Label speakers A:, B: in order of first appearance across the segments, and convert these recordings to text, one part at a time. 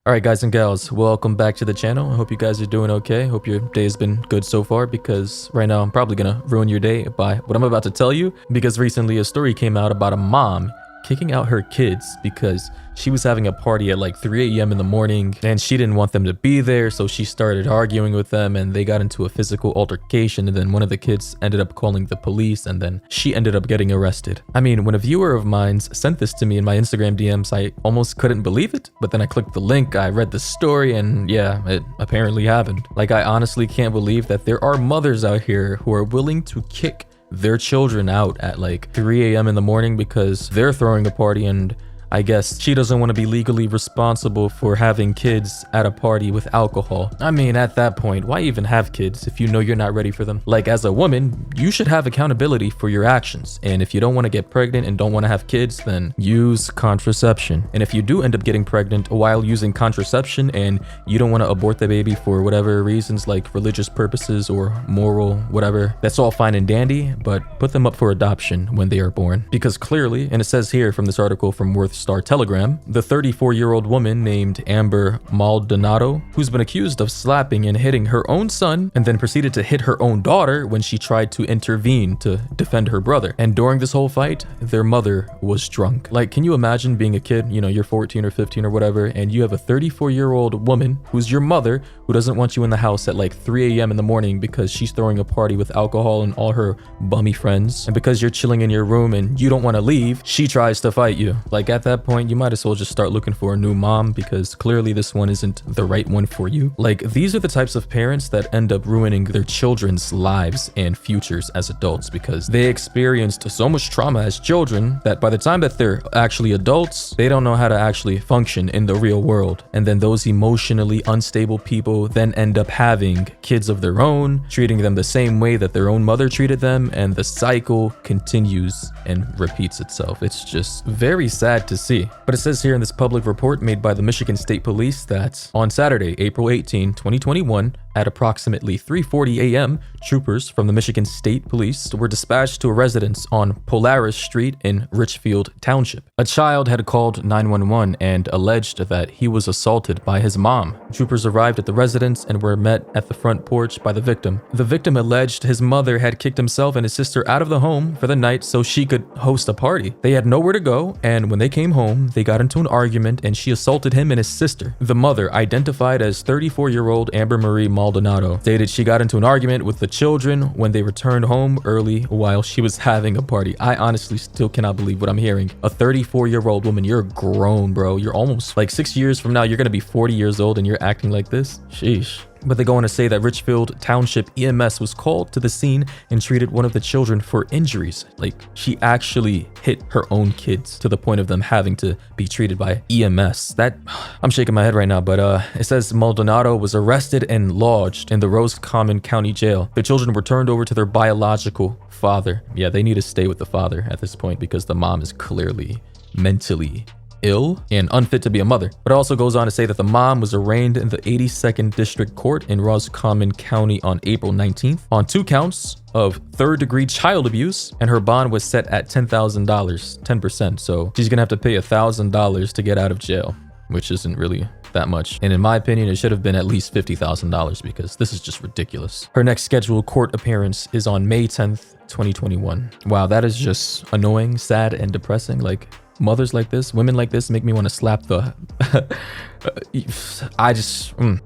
A: Alright guys and gals, welcome back to the channel. I hope you guys are doing okay. Hope your day has been good so far, because right now I'm probably gonna ruin your day by what I'm about to tell you, because recently a story came out about a mom kicking out her kids because she was having a party at like 3 a.m. in the morning and she didn't want them to be there, so she started arguing with them and they got into a physical altercation, and then one of the kids ended up calling the police and then she ended up getting arrested. I mean, when a viewer of mine sent this to me in my Instagram DMs, I almost couldn't believe it, but then I clicked the link, I read the story, and yeah, it apparently happened. Like, I honestly can't believe that there are mothers out here who are willing to kick their children out at like 3 a.m. in the morning because they're throwing a party, and I guess she doesn't want to be legally responsible for having kids at a party with alcohol. I mean, at that point, why even have kids if you know you're not ready for them? Like, as a woman, you should have accountability for your actions. And if you don't want to get pregnant and don't want to have kids, then use contraception. And if you do end up getting pregnant while using contraception and you don't want to abort the baby for whatever reasons, like religious purposes or moral, whatever, that's all fine and dandy, but put them up for adoption when they are born. Because clearly, and it says here from this article from Worth Star Telegram, the 34-year-old woman named Amber Maldonado, who's been accused of slapping and hitting her own son and then proceeded to hit her own daughter when she tried to intervene to defend her brother. And during this whole fight, their mother was drunk. Like, can you imagine being a kid, you know, you're 14 or 15 or whatever, and you have a 34-year-old woman who's your mother who doesn't want you in the house at like 3 a.m. in the morning because she's throwing a party with alcohol and all her bummy friends, and because you're chilling in your room and you don't want to leave, she tries to fight you. Like, at that point, you might as well just start looking for a new mom, because clearly this one isn't the right one for you. Like, these are the types of parents that end up ruining their children's lives and futures as adults, because they experienced so much trauma as children that by the time that they're actually adults, they don't know how to actually function in the real world. And then those emotionally unstable people then end up having kids of their own, treating them the same way that their own mother treated them, and the cycle continues and repeats itself. It's just very sad to see. But it says here in this public report made by the Michigan State Police that on Saturday, April 18, 2021, at approximately 3:40 a.m., troopers from the Michigan State Police were dispatched to a residence on Polaris Street in Richfield Township. A child had called 911 and alleged that he was assaulted by his mom. Troopers arrived at the residence and were met at the front porch by the victim. The victim alleged his mother had kicked himself and his sister out of the home for the night so she could host a party. They had nowhere to go, and when they came home, they got into an argument and she assaulted him and his sister. The mother, identified as 34-year-old Amber Marie Maldonado, stated she got into an argument with the children when they returned home early while she was having a party. I honestly still cannot believe what I'm hearing. A 34-year-old woman, you're grown, bro. You're almost like 6 years from now, you're gonna be 40 years old and you're acting like this? Sheesh. But they go on to say that Richfield Township EMS was called to the scene and treated one of the children for injuries. Like, she actually hit her own kids to the point of them having to be treated by EMS. That, I'm shaking my head right now, but it says Maldonado was arrested and lodged in the Roscommon County Jail. The children were turned over to their biological father. Yeah, they need to stay with the father at this point because the mom is clearly mentally ill and unfit to be a mother. But it also goes on to say that the mom was arraigned in the 82nd District Court in Roscommon County on April 19th on 2 counts of third-degree child abuse, and her bond was set at $10,000, 10%. So she's gonna have to pay $1,000 to get out of jail, which isn't really that much. And in my opinion, it should have been at least $50,000 because this is just ridiculous. Her next scheduled court appearance is on May 10th, 2021. Wow, that is just annoying, sad, and depressing. Like, mothers like this, women like this make me want to slap the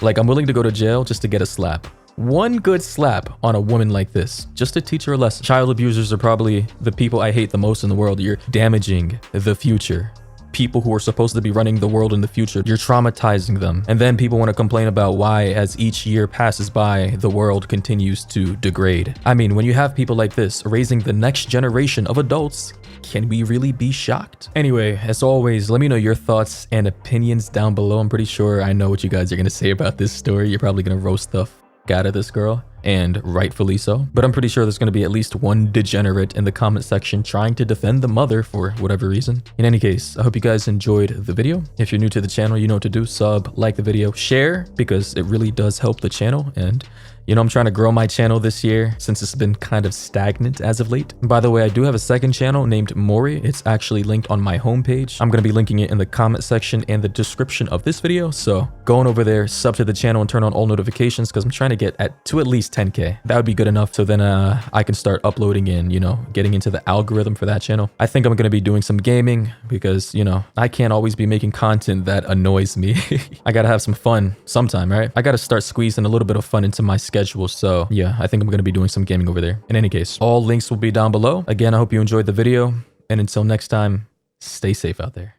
A: like, I'm willing to go to jail just to get a slap. One good slap on a woman like this, just to teach her a lesson. Child abusers are probably the people I hate the most in the world. You're damaging the future. People who are supposed to be running the world in the future, you're traumatizing them. And then people want to complain about why, as each year passes by, the world continues to degrade. I mean, when you have people like this raising the next generation of adults, can we really be shocked? Anyway, as always, let me know your thoughts and opinions down below. I'm pretty sure I know what you guys are gonna say about this story. You're probably gonna roast the f out of this girl, and rightfully so. But I'm pretty sure there's gonna be at least one degenerate in the comment section trying to defend the mother for whatever reason. In any case, I hope you guys enjoyed the video. If you're new to the channel, you know what to do. Sub, like the video, share, because it really does help the channel. And You know, I'm trying to grow my channel this year since it's been kind of stagnant as of late. By the way, I do have a second channel named Mori. It's actually linked on my homepage. I'm going to be linking it in the comment section and the description of this video. So go on over there, sub to the channel and turn on all notifications because I'm trying to get to at least 10K. That would be good enough. So then I can start uploading and, you know, getting into the algorithm for that channel. I think I'm going to be doing some gaming because, you know, I can't always be making content that annoys me. I got to have some fun sometime, right? I got to start squeezing a little bit of fun into my schedule. So yeah, I think I'm going to be doing some gaming over there. In any case, all links will be down below. Again, I hope you enjoyed the video. And until next time, stay safe out there.